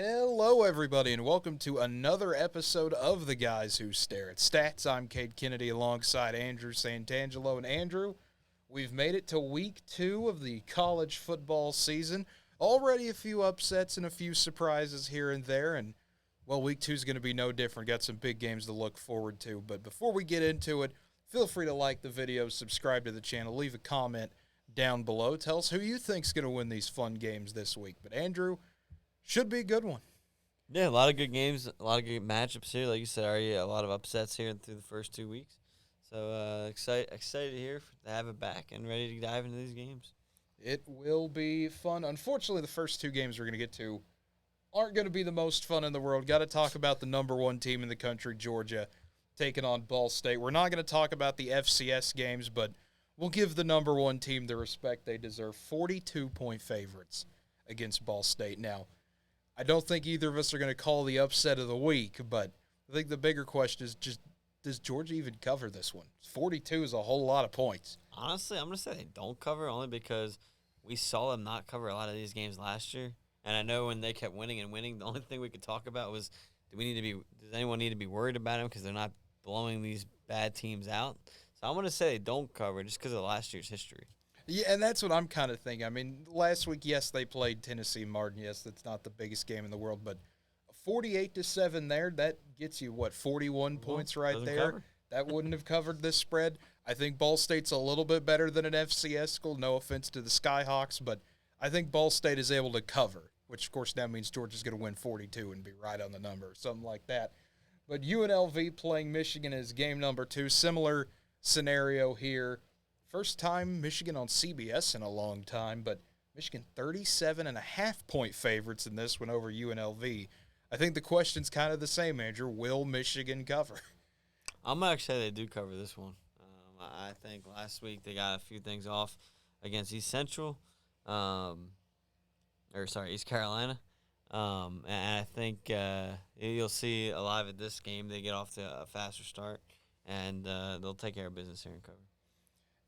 Hello, everybody, and welcome to another episode of The Guys Who Stare at Stats. I'm Cade Kennedy alongside Andrew Santangelo. And Andrew, we've made it to week 2 of the college football season. Already a few upsets and a few surprises here and there, and, well, week 2 is going to be no different. Got some big games to look forward to. But before we get into it, feel free to like the video, subscribe to the channel, leave a comment down below. Tell us who you think's going to win these fun games this week. But, Andrew, should be a good one. Yeah, a lot of good games, a lot of good matchups here. Like you said, already a lot of upsets here through the first 2 weeks. So excited here to have it back and ready to dive into these games. It will be fun. Unfortunately, the first 2 games we're going to get to aren't going to be the most fun in the world. Got to talk about the number 1 team in the country, Georgia, taking on Ball State. We're not going to talk about the FCS games, but we'll give the number 1 team the respect they deserve. 42-point favorites against Ball State. Now, I don't think either of us are going to call the upset of the week, but I think the bigger question is just, does Georgia even cover this one? 42 is a whole lot of points. Honestly, I'm going to say they don't cover only because we saw them not cover a lot of these games last year. And I know when they kept winning and winning, the only thing we could talk about was, does anyone need to be worried about them because they're not blowing these bad teams out? So I'm going to say they don't cover just because of last year's history. Yeah, and that's what I'm kind of thinking. I mean, last week, yes, they played Tennessee Martin. Yes, that's not the biggest game in the world, but 48-7 there, that gets you, 41 points right there? Cover. That wouldn't have covered this spread. I think Ball State's a little bit better than an FCS school. No offense to the Skyhawks, but I think Ball State is able to cover, which, of course, now means Georgia's going to win 42 and be right on the number or something like that. But UNLV playing Michigan is game number 2. Similar scenario here. First time Michigan on CBS in a long time, but Michigan 37.5-point favorites in this one over UNLV. I think the question's kind of the same, Andrew. Will Michigan cover? I'm going to say they do cover this one. I think last week they got a few things off against East Central, East Carolina. And I think you'll see a lot of it this game. They get off to a faster start, and they'll take care of business here and cover.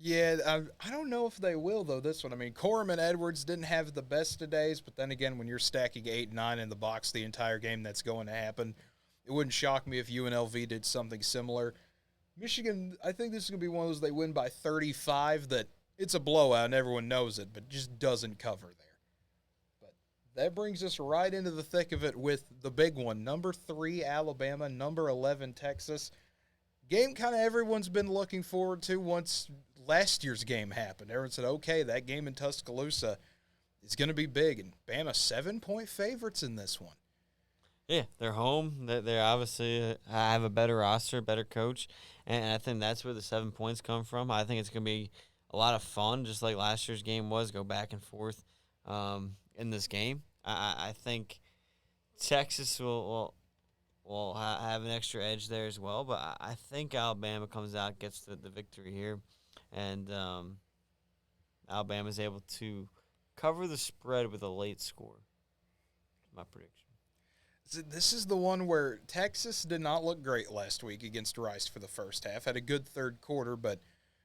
Yeah, I don't know if they will, though, this one. I mean, Corum and Edwards didn't have the best of days, but then again, when you're stacking 8 and 9 in the box the entire game, that's going to happen. It wouldn't shock me if UNLV did something similar. Michigan, I think this is going to be one of those they win by 35 that it's a blowout and everyone knows it, but just doesn't cover there. But that brings us right into the thick of it with the big one. Number 3, Alabama. Number 11, Texas. Game kind of everyone's been looking forward to once last year's game happened. Everyone said, okay, that game in Tuscaloosa is going to be big. And Bama 7-point favorites in this one. Yeah, they're home. They're obviously have a better roster, better coach. And I think that's where the 7 points come from. I think it's going to be a lot of fun, just like last year's game was, go back and forth in this game. I think Texas will have an extra edge there as well. But I think Alabama comes out, gets the victory here. And Alabama's able to cover the spread with a late score. My prediction. This is the one where Texas did not look great last week against Rice for the first half. Had a good third quarter, but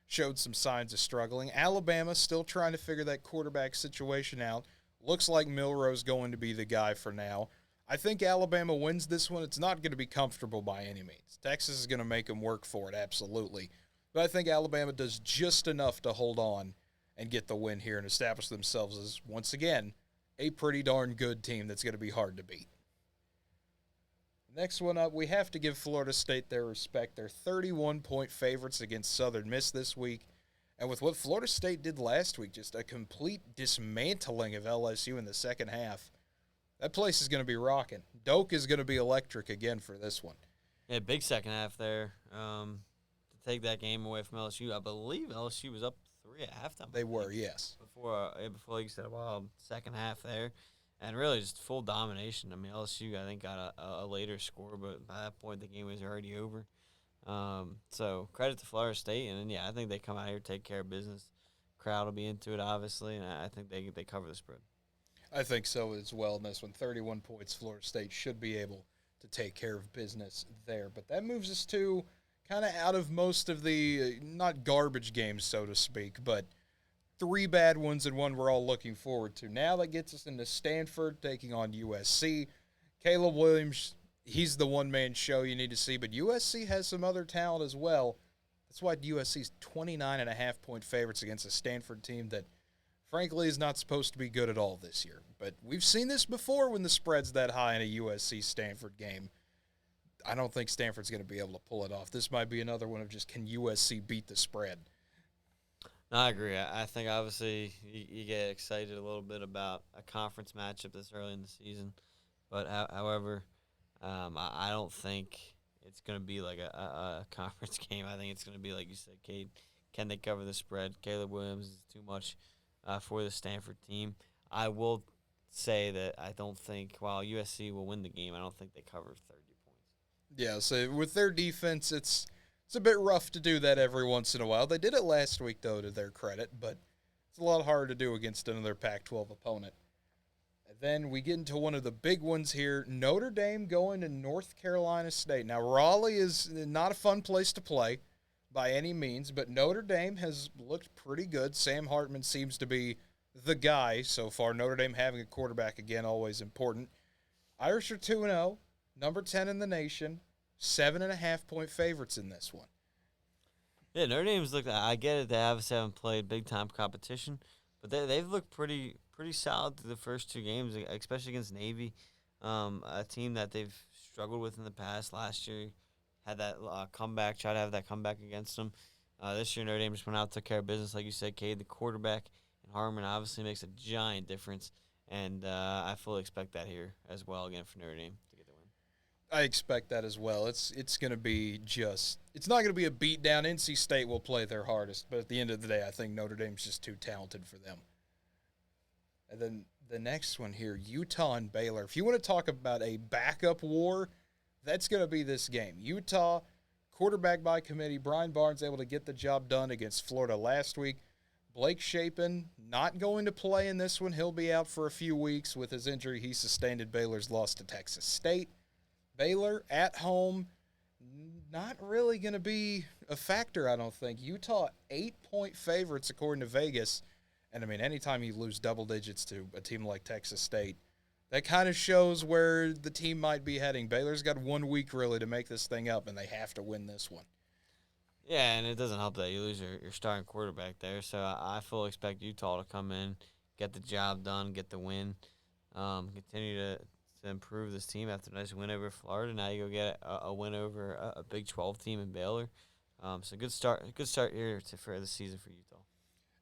showed some signs of struggling. Alabama still trying to figure that quarterback situation out. Looks like Milroe's going to be the guy for now. I think Alabama wins this one. It's not going to be comfortable by any means. Texas is going to make them work for it, absolutely. But I think Alabama does just enough to hold on and get the win here and establish themselves as, once again, a pretty darn good team that's going to be hard to beat. Next one up, we have to give Florida State their respect. They're 31-point favorites against Southern Miss this week. And with what Florida State did last week, just a complete dismantling of LSU in the second half, that place is going to be rocking. Doak is going to be electric again for this one. Yeah, big second half there to take that game away from LSU. I believe LSU was up 3 at halftime. They were, yes. Before like you said, second half there. And really just full domination. I mean, LSU, I think, got a later score, but by that point the game was already over. So credit to Florida State. And then, yeah, I think they come out here, take care of business. Crowd will be into it, obviously, and I think they cover the spread. I think so as well in this one. 31 points, Florida State should be able to take care of business there. But that moves us to kind of out of most of the, not garbage games, so to speak, but 3 bad ones and one we're all looking forward to. Now that gets us into Stanford taking on USC. Caleb Williams, he's the one-man show you need to see, but USC has some other talent as well. That's why USC's 29.5-point favorites against a Stanford team that, frankly, is not supposed to be good at all this year. But we've seen this before when the spread's that high in a USC-Stanford game. I don't think Stanford's going to be able to pull it off. This might be another one of just, can USC beat the spread? No, I agree. I think, obviously, you get excited a little bit about a conference matchup this early in the season. But, however, I don't think it's going to be like a conference game. I think it's going to be, like you said, Cade. Can they cover the spread? Caleb Williams is too much for the Stanford team. I will say that I don't think, while USC will win the game, I don't think they cover 30 points. Yeah, so with their defense, it's a bit rough to do that every once in a while. They did it last week, though, to their credit, but it's a lot harder to do against another Pac-12 opponent. And then we get into one of the big ones here, Notre Dame going to North Carolina State. Now, Raleigh is not a fun place to play by any means, but Notre Dame has looked pretty good. Sam Hartman seems to be the guy so far. Notre Dame having a quarterback, again, always important. Irish are 2-0, number 10 in the nation, 7.5-point favorites in this one. Yeah, Notre Dame's looked. I get it. They obviously haven't played big time competition, but they've looked pretty solid through the first two games, especially against Navy, a team that they've struggled with in the past. Last year, had that comeback, tried to have that comeback against them. This year, Notre Dame just went out, took care of business, like you said, Cade, the quarterback, and Harmon obviously makes a giant difference, and I fully expect that here as well again for Notre Dame to get the win. I expect that as well. It's going to be it's not going to be a beatdown. NC State will play their hardest, but at the end of the day, I think Notre Dame's just too talented for them. And then the next one here, Utah and Baylor. If you want to talk about a backup war, that's going to be this game. Utah, quarterback by committee, Brian Barnes able to get the job done against Florida last week. Blake Shapen not going to play in this one. He'll be out for a few weeks with his injury he sustained at Baylor's loss to Texas State. Baylor at home, not really going to be a factor, I don't think. Utah, 8-point favorites according to Vegas. And, I mean, anytime you lose double digits to a team like Texas State, that kind of shows where the team might be heading. Baylor's got 1 week, really, to make this thing up, and they have to win this one. Yeah, and it doesn't help that you lose your starting quarterback there. So I fully expect Utah to come in, get the job done, get the win, continue to improve this team after a nice win over Florida. Now you go get a win over a Big 12 team in Baylor. So good start here for the season for Utah.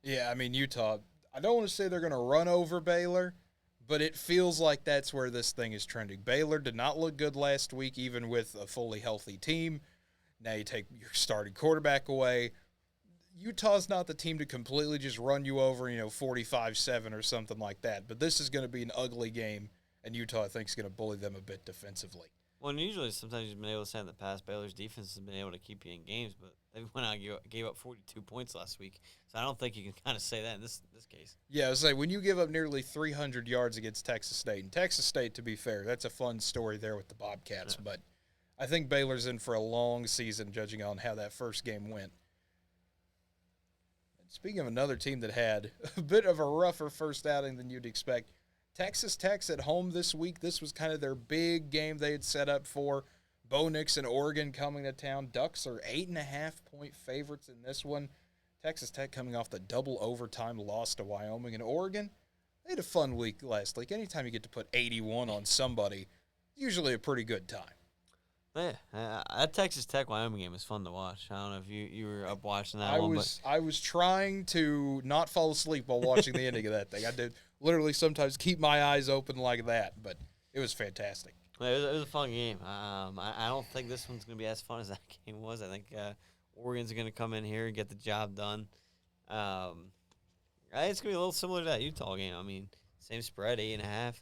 Yeah, I mean, Utah, I don't want to say they're going to run over Baylor, but it feels like that's where this thing is trending. Baylor did not look good last week, even with a fully healthy team. Now you take your starting quarterback away. Utah's not the team to completely just run you over, 45-7 or something like that. But this is going to be an ugly game, and Utah, I think, is going to bully them a bit defensively. Well, and usually sometimes you've been able to say in the past, Baylor's defense has been able to keep you in games, but they went out and gave up 42 points last week. So I don't think you can kind of say that in this case. Yeah, I was like, when you give up nearly 300 yards against Texas State, and Texas State, to be fair, that's a fun story there with the Bobcats, but I think Baylor's in for a long season, judging on how that first game went. And speaking of another team that had a bit of a rougher first outing than you'd expect, Texas Tech's at home this week. This was kind of their big game they had set up for. Bo Nix and Oregon coming to town. Ducks are 8.5-point favorites in this one. Texas Tech coming off the double overtime loss to Wyoming and Oregon. They had a fun week last week. Anytime you get to put 81 on somebody, usually a pretty good time. Yeah, that Texas Tech Wyoming game was fun to watch. I don't know if you were up watching that one. I was trying to not fall asleep while watching the ending of that thing. I did literally sometimes keep my eyes open like that, but it was fantastic. It was a fun game. I don't think this one's going to be as fun as that game was. I think Oregon's going to come in here and get the job done. It's going to be a little similar to that Utah game. I mean, same spread, 8.5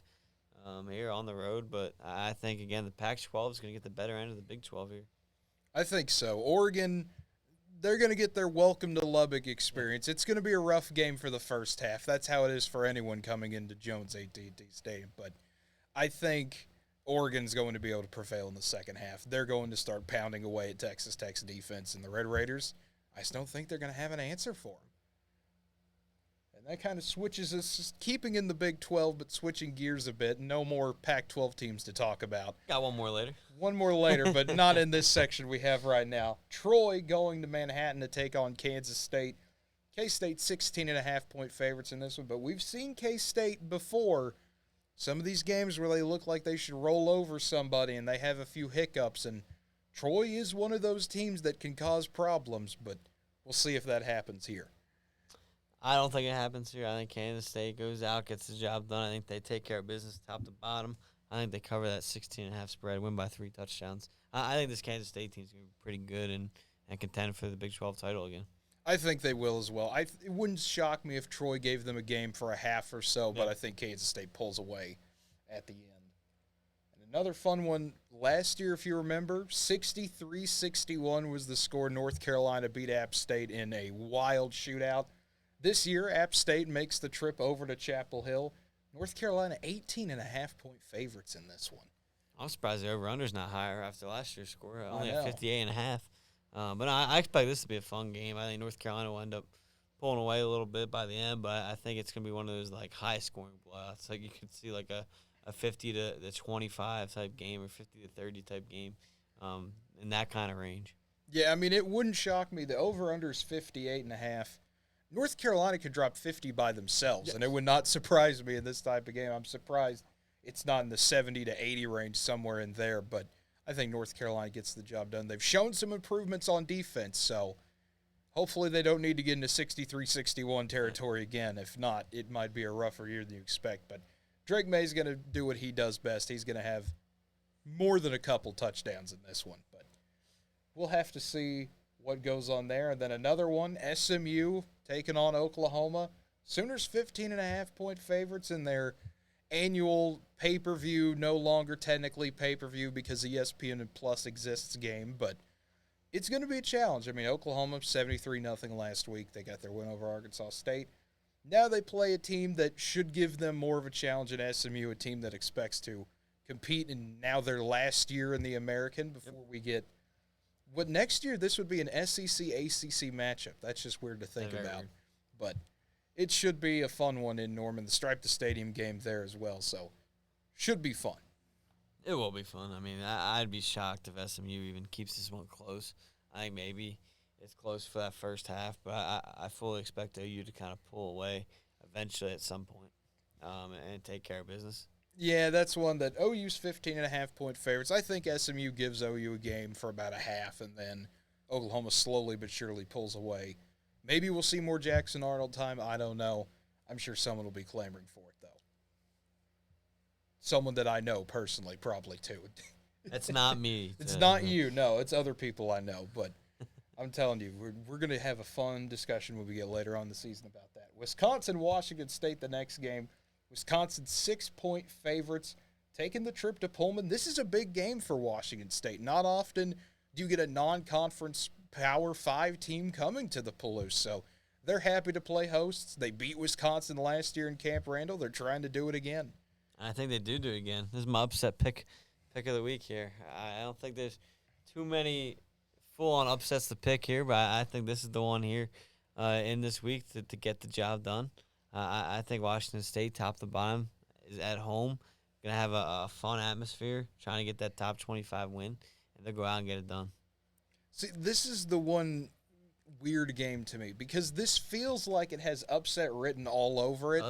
here on the road. But I think, again, the Pac-12 is going to get the better end of the Big 12 here. I think so. Oregon, they're going to get their welcome to Lubbock experience. It's going to be a rough game for the first half. That's how it is for anyone coming into Jones AT&T Stadium. But I think Oregon's going to be able to prevail in the second half. They're going to start pounding away at Texas Tech's defense, and the Red Raiders, I just don't think they're going to have an answer for them. And that kind of switches us, keeping in the Big 12, but switching gears a bit. No more Pac-12 teams to talk about. Got one more later. One more later, but not in this section we have right now. Troy going to Manhattan to take on Kansas State. K-State 16.5-point favorites in this one, but we've seen K-State before. Some of these games where they look like they should roll over somebody and they have a few hiccups, and Troy is one of those teams that can cause problems, but we'll see if that happens here. I don't think it happens here. I think Kansas State goes out, gets the job done. I think they take care of business top to bottom. I think they cover that 16.5 spread, win by 3 touchdowns. I think this Kansas State team's going to be pretty good and contend for the Big 12 title again. I think they will as well. It wouldn't shock me if Troy gave them a game for a half or so, but I think Kansas State pulls away at the end. And another fun one, last year, if you remember, 63-61 was the score. North Carolina beat App State in a wild shootout. This year, App State makes the trip over to Chapel Hill. North Carolina 18.5-point favorites in this one. I'm surprised the over-under's not higher after last year's score. Only at 58.5. But I expect this to be a fun game. I think North Carolina will end up pulling away a little bit by the end, but I think it's going to be one of those like high-scoring blowouts. Like you could see like a 50 to 25 type game or 50 to 30 type game in that kind of range. Yeah, I mean, it wouldn't shock me. The over-under is 58.5. North Carolina could drop 50 by themselves, and it would not surprise me in this type of game. I'm surprised it's not in the 70 to 80 range, somewhere in there, but I think North Carolina gets the job done. They've shown some improvements on defense, so hopefully they don't need to get into 63-61 territory again. If not, it might be a rougher year than you expect. But Drake May's going to do what he does best. He's going to have more than a couple touchdowns in this one, but we'll have to see what goes on there. And then another one, SMU taking on Oklahoma. Sooners 15.5-point favorites in their annual pay-per-view, no longer technically pay-per-view because ESPN Plus exists game, but it's going to be a challenge. I mean, Oklahoma 73-0 last week. They got their win over Arkansas State. Now they play a team that should give them more of a challenge than SMU, a team that expects to compete in now their last year in the American before we get what next year this would be an SEC-ACC matchup. That's just weird to think about. Weird. But it should be a fun one in Norman. The Stripe the Stadium game there as well, so should be fun. It will be fun. I mean, I'd be shocked if SMU even keeps this one close. I think maybe it's close for that first half, but I fully expect OU to kind of pull away eventually at some point and take care of business. Yeah, that's one that OU's 15.5-point favorites. I think SMU gives OU a game for about a half, and then Oklahoma slowly but surely pulls away. Maybe we'll see more Jackson Arnold time. I don't know. I'm sure someone will be clamoring for it, though. Someone that I know personally, probably, too. It's not me. It's not you. No, it's other people I know. But I'm telling you, we're going to have a fun discussion when we get later on in the season about that. Wisconsin, Washington State, the next game. Wisconsin 6-point favorites taking the trip to Pullman. This is a big game for Washington State. Not often do you get a non-conference Power 5 team coming to the Palouse. So they're happy to play hosts. They beat Wisconsin last year in Camp Randall. They're trying to do it again. I think they do it again. This is my upset pick of the week here. I don't think there's too many full-on upsets to pick here, but I think this is the one here in this week to get the job done. I think Washington State, top to bottom, is at home. Going to have a fun atmosphere, trying to get that top 25 win, and they'll go out and get it done. See, this is the one weird game to me because this feels like it has upset written all over it.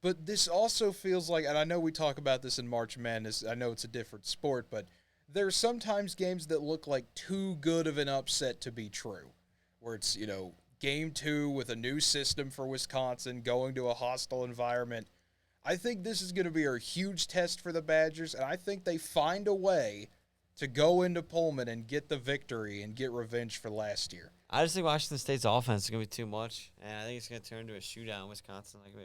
But this also feels like, and I know we talk about this in March Madness, I know it's a different sport, but there are sometimes games that look like too good of an upset to be true, where it's, Game 2 with a new system for Wisconsin, going to a hostile environment. I think this is going to be a huge test for the Badgers, and I think they find a way to go into Pullman and get the victory and get revenge for last year. I just think Washington State's offense is going to be too much, and I think it's going to turn into a shootout in Wisconsin. Like, we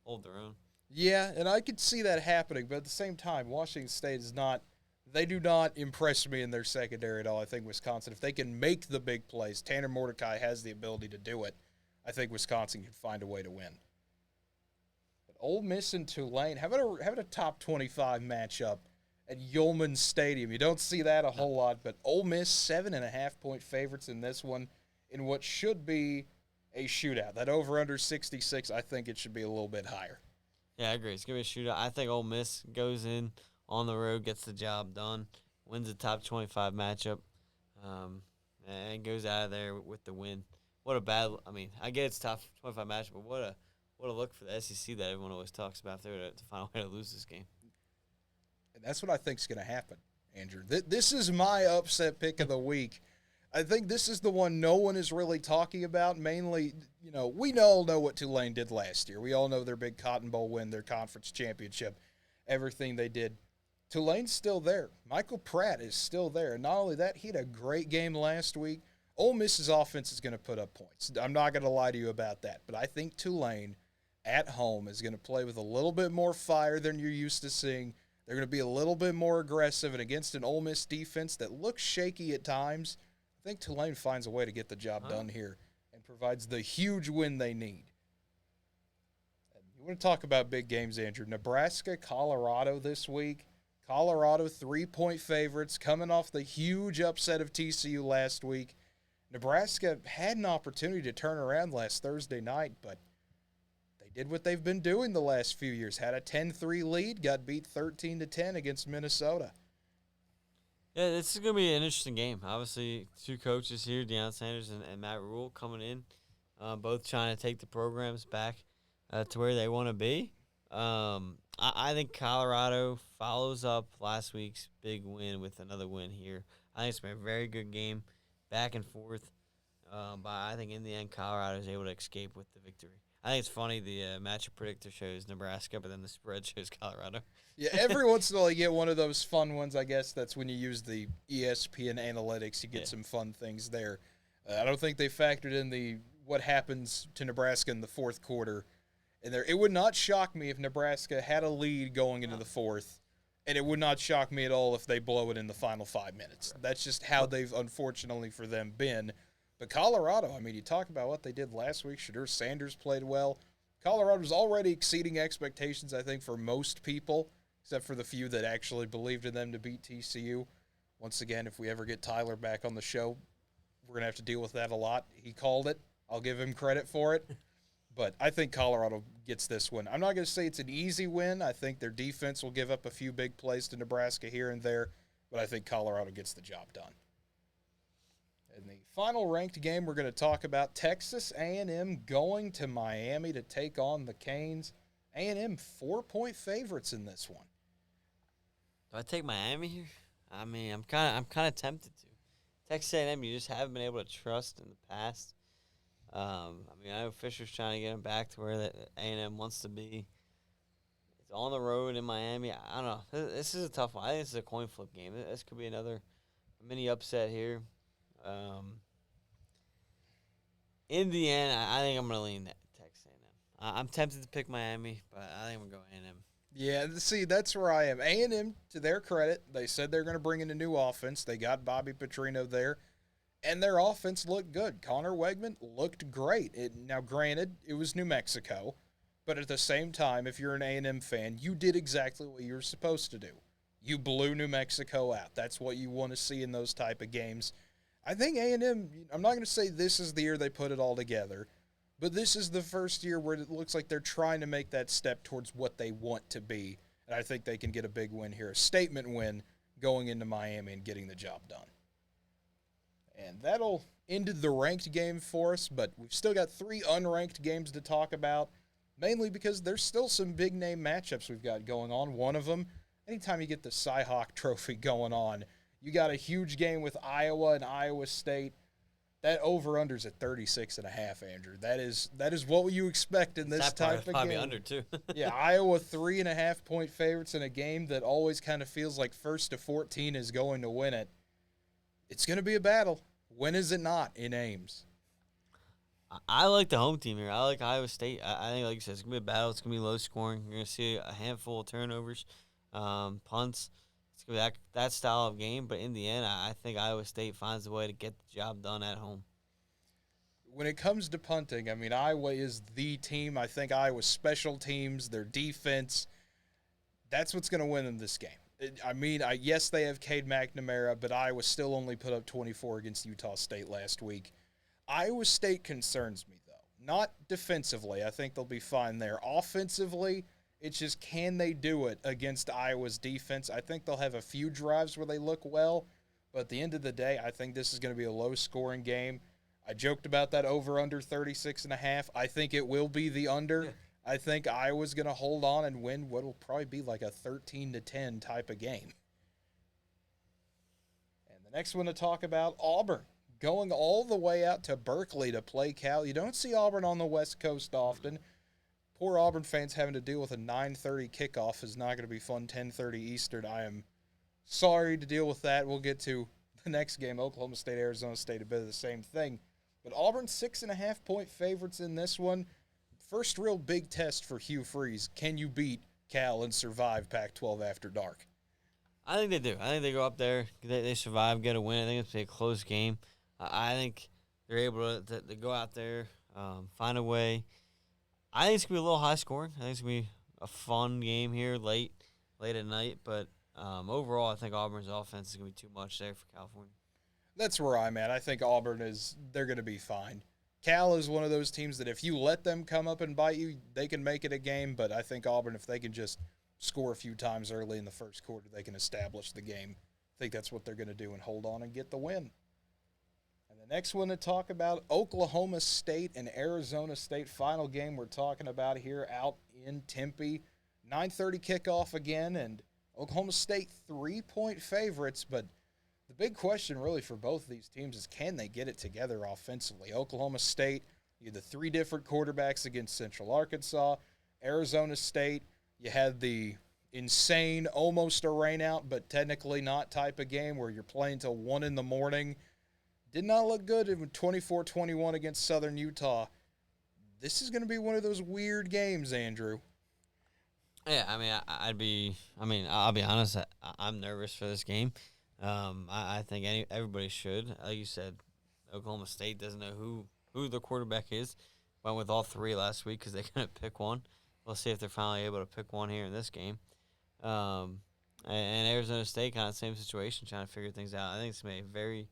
hold their own. Yeah, and I could see that happening, but at the same time, Washington State is not – they do not impress me in their secondary at all. I think Wisconsin, if they can make the big plays, Tanner Mordecai has the ability to do it. I think Wisconsin can find a way to win. But Ole Miss and Tulane, how about a top 25 matchup at Yulman Stadium? You don't see that a whole lot, but Ole Miss 7.5-point favorites in this one in what should be a shootout. That over-under 66, I think it should be a little bit higher. Yeah, I agree. It's going to be a shootout. I think Ole Miss goes in on the road, gets the job done, wins the top 25 matchup, and goes out of there with the win. What a bad – I mean, I get it's top 25 matchup, but what a look for the SEC that everyone always talks about if they were to find a way to lose this game. And that's what I think is going to happen, Andrew. This is my upset pick of the week. I think this is the one no one is really talking about. Mainly, we all know what Tulane did last year. We all know their big Cotton Bowl win, their conference championship, everything they did. Tulane's still there. Michael Pratt is still there. And not only that, he had a great game last week. Ole Miss's offense is going to put up points. I'm not going to lie to you about that. But I think Tulane at home is going to play with a little bit more fire than you're used to seeing. They're going to be a little bit more aggressive. And against an Ole Miss defense that looks shaky at times, I think Tulane finds a way to get the job done here and provides the huge win they need. And you want to talk about big games, Andrew. Nebraska, Colorado this week. Colorado 3-point favorites coming off the huge upset of TCU last week. Nebraska had an opportunity to turn around last Thursday night, but they did what they've been doing the last few years. Had a 10-3 lead, got beat 13-10 against Minnesota. Yeah, this is going to be an interesting game. Obviously, two coaches here, Deion Sanders and Matt Rule, coming in, both trying to take the programs back to where they want to be. I think Colorado follows up last week's big win with another win here. I think it's been a very good game, back and forth. But I think in the end, Colorado is able to escape with the victory. I think it's funny the matchup predictor shows Nebraska, but then the spread shows Colorado. Yeah, every once in a while you get one of those fun ones, I guess. That's when you use the ESPN analytics. You get some fun things there. I don't think they factored in what happens to Nebraska in the fourth quarter. And it would not shock me if Nebraska had a lead going into the fourth, and it would not shock me at all if they blow it in the final 5 minutes. Right. That's just how they've, unfortunately for them, been. But Colorado, I mean, you talk about what they did last week. Shadur Sanders played well. Colorado's already exceeding expectations, I think, for most people, except for the few that actually believed in them to beat TCU. Once again, if we ever get Tyler back on the show, we're going to have to deal with that a lot. He called it. I'll give him credit for it. But I think Colorado gets this one. I'm not going to say it's an easy win. I think their defense will give up a few big plays to Nebraska here and there, but I think Colorado gets the job done. In the final ranked game, we're going to talk about Texas A&M going to Miami to take on the Canes. A&M 4-point favorites in this one. Do I take Miami here? I mean, I'm kind of tempted to. Texas A&M, you just haven't been able to trust in the past. I mean, I know Fisher's trying to get him back to where that A&M wants to be. It's on the road in Miami. I don't know. This is a tough one. I think this is a coin flip game. This could be another mini upset here. In the end, I think I'm going to lean Texas A&M. I'm tempted to pick Miami, but I think I'm going to go A&M. Yeah, see, that's where I am. A&M, to their credit, they said they're going to bring in a new offense. They got Bobby Petrino there, and their offense looked good. Connor Wegman looked great. Now, granted, it was New Mexico, but at the same time, if you're an A&M fan, you did exactly what you were supposed to do. You blew New Mexico out. That's what you want to see in those type of games. I think A&M, I'm not going to say this is the year they put it all together, but this is the first year where it looks like they're trying to make that step towards what they want to be, and I think they can get a big win here, a statement win going into Miami and getting the job done. And that'll end the ranked game for us, but we've still got 3 unranked games to talk about, mainly because there's still some big-name matchups we've got going on. One of them, anytime you get the Cy-Hawk Trophy going on, you got a huge game with Iowa and Iowa State. That over-under's at 36.5, Andrew. That is what you expect in this type of game. Probably under, too. Yeah, Iowa 3.5-point favorites in a game that always kind of feels like 1st to 14 is going to win it. It's going to be a battle. When is it not in Ames? I like the home team here. I like Iowa State. I think, like you said, it's going to be a battle. It's going to be low scoring. You're going to see a handful of turnovers, punts. It's going to be that style of game. But in the end, I think Iowa State finds a way to get the job done at home. When it comes to punting, I mean, Iowa is the team. I think Iowa's special teams, their defense, that's what's going to win them this game. I mean, yes, they have Cade McNamara, but Iowa still only put up 24 against Utah State last week. Iowa State concerns me, though. Not defensively. I think they'll be fine there. Offensively, it's just can they do it against Iowa's defense? I think they'll have a few drives where they look well, but at the end of the day, I think this is going to be a low-scoring game. I joked about that over-under 36.5. I think it will be the under. Yeah. I think Iowa's going to hold on and win what will probably be like a 13-10 type of game. And the next one to talk about, Auburn. Going all the way out to Berkeley to play Cal. You don't see Auburn on the West Coast often. Poor Auburn fans having to deal with a 9:30 kickoff is not going to be fun, 10:30 Eastern. I am sorry to deal with that. We'll get to the next game, Oklahoma State, Arizona State, a bit of the same thing. But Auburn 6.5-point favorites in this one. First real big test for Hugh Freeze. Can you beat Cal and survive Pac-12 after dark? I think they do. I think they go up there, they survive, get a win. I think it's a close game. I think they're able to go out there, find a way. I think it's going to be a little high scoring. I think it's going to be a fun game here late at night. But overall, I think Auburn's offense is going to be too much there for California. That's where I'm at. I think Auburn they're going to be fine. Cal is one of those teams that if you let them come up and bite you, they can make it a game. But I think Auburn, if they can just score a few times early in the first quarter, they can establish the game. I think that's what they're going to do and hold on and get the win. And the next one to talk about, Oklahoma State and Arizona State, final game we're talking about here out in Tempe. 9:30 kickoff again, and Oklahoma State 3-point favorites, but the big question really for both of these teams is can they get it together offensively? Oklahoma State, you had the 3 different quarterbacks against Central Arkansas. Arizona State, you had the insane, almost a rainout, but technically not type of game where you're playing till 1 in the morning. Did not look good in 24-21 against Southern Utah. This is going to be one of those weird games, Andrew. Yeah, I'll be honest. I'm nervous for this game. I think everybody should. Like you said, Oklahoma State doesn't know who their quarterback is. Went with all 3 last week because they couldn't pick one. We'll see if they're finally able to pick one here in this game. And Arizona State, kind of same situation, trying to figure things out. I think it's going to be a very,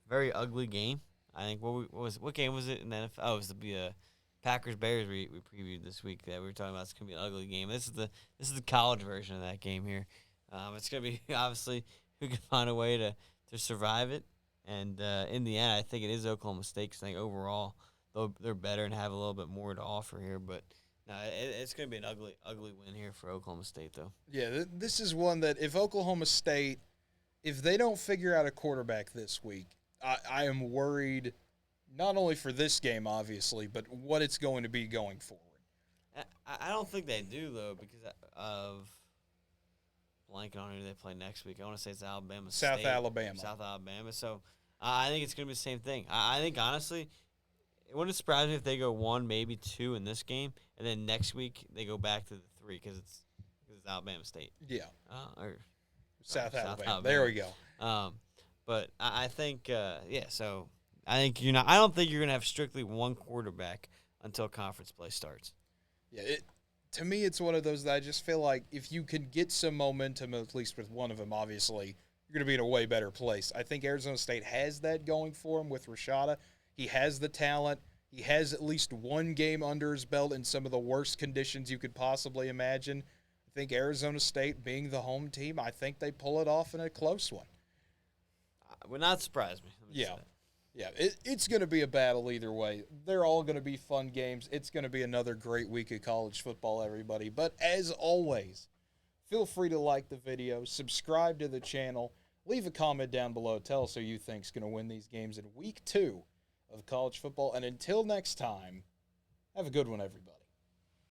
very ugly game. I think what game was it in the NFL? Oh, it was the Packers Bears we previewed this week that we were talking about. It's gonna be an ugly game. This is the college version of that game here. It's gonna be obviously who can find a way to survive it. And in the end, I think it is Oklahoma State. 'Cause I think overall they're better and have a little bit more to offer here. But no, it's gonna be an ugly win here for Oklahoma State though. Yeah, this is one that if Oklahoma State, if they don't figure out a quarterback this week, I am worried. Not only for this game, obviously, but what it's going to be going forward. I don't think they do, though, because of blanking on who they play next week. I want to say it's Alabama State. South Alabama. So I think it's going to be the same thing. I think, honestly, it wouldn't surprise me if they go 1, maybe 2 in this game, and then next week they go back to the 3 because it's Alabama State. Yeah. Or South Alabama. There we go. But I think, so – I don't think you're gonna have strictly one quarterback until conference play starts. Yeah, to me, it's one of those that I just feel like if you can get some momentum, at least with one of them, obviously you're gonna be in a way better place. I think Arizona State has that going for him with Rashada. He has the talent. He has at least one game under his belt in some of the worst conditions you could possibly imagine. I think Arizona State, being the home team, I think they pull it off in a close one. Would not surprise me. Yeah. Yeah, it's going to be a battle either way. They're all going to be fun games. It's going to be another great week of college football, everybody. But as always, feel free to like the video, subscribe to the channel, leave a comment down below. Tell us who you think is going to win these games in week 2 of college football. And until next time, have a good one, everybody.